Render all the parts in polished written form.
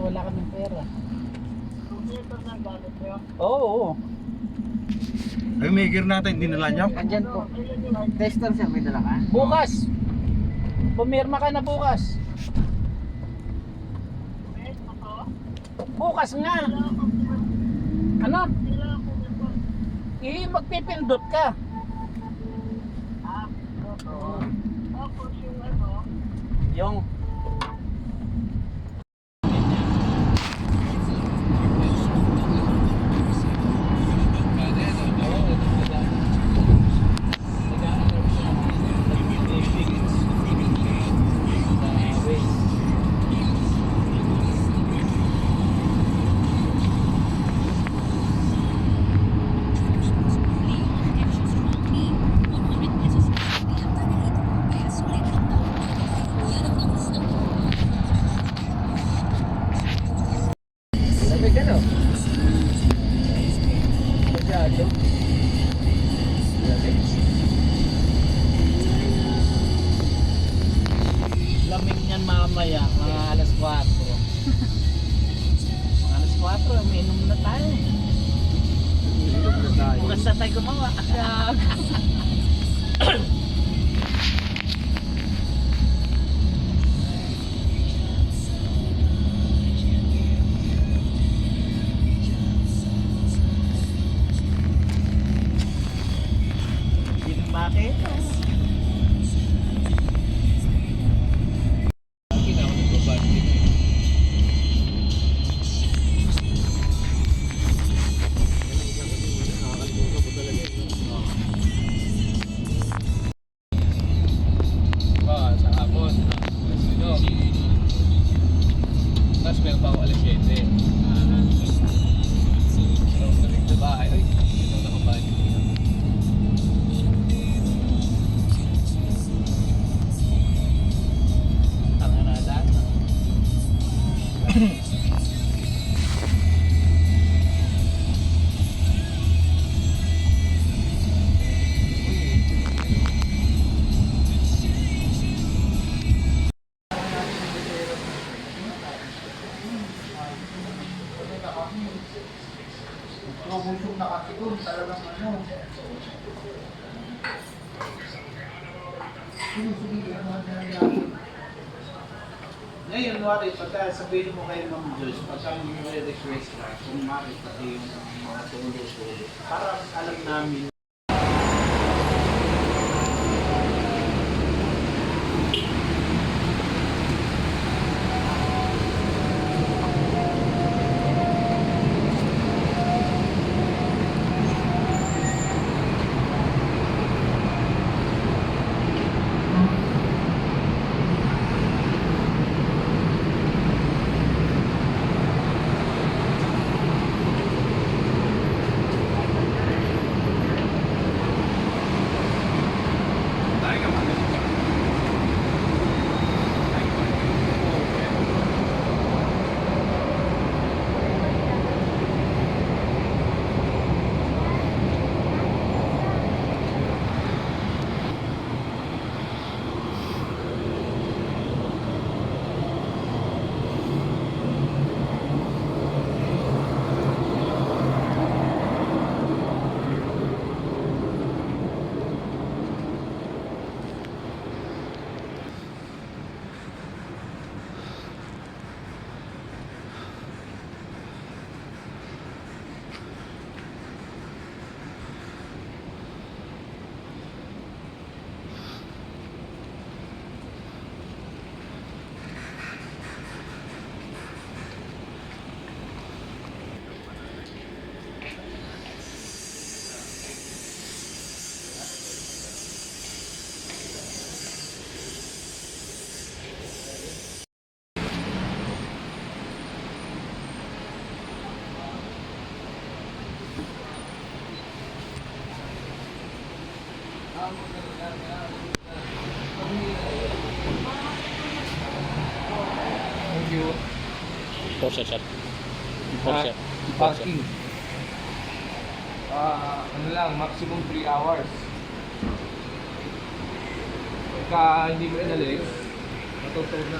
wala kaming pera. Oo. Ay, may gear natin, dinala nyo? Andyan po. Tester sir, may dala ka? Bukas. Pumirma ka na bukas. Bukas nga. Ano? Magpipindot ka. Yung lamig niyan mamaya, mga alas 4. Mga alas 4, umiinom na tayo. Bukas na tayo gumawa. Bakit? Sa hapon, alas 8. Tapos meron pa ako alas 7. So, sabi ko sa bahay, ay, ito nakabahay. Tanga na lahat. Busog na kasi doon, talagang ano. Ngayon, Wari, pagka sabihin mo kay Ma'am Joyce, pagka nire-request ka, kung Mari pati yung mga tulo-tulo, para alam namin. Thank you. Porsche shot. Porsche. Parking. Ano lang, maximum 3 hours. Pagka hindi mo inalis, matutog na.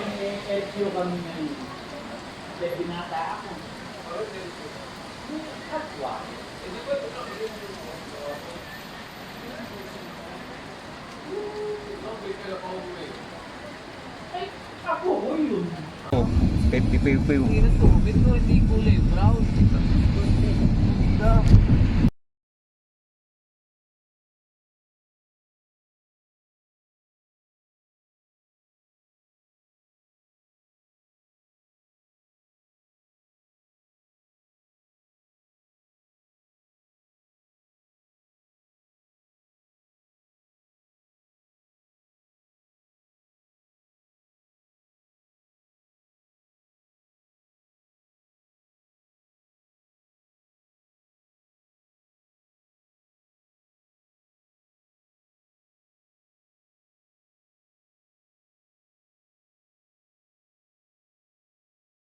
LQ kami ngayon. Kaya binata ako. Kapwa. Ay, ako ko yun. Oh, pew. Hindi na to. Ito hindi kulay brown.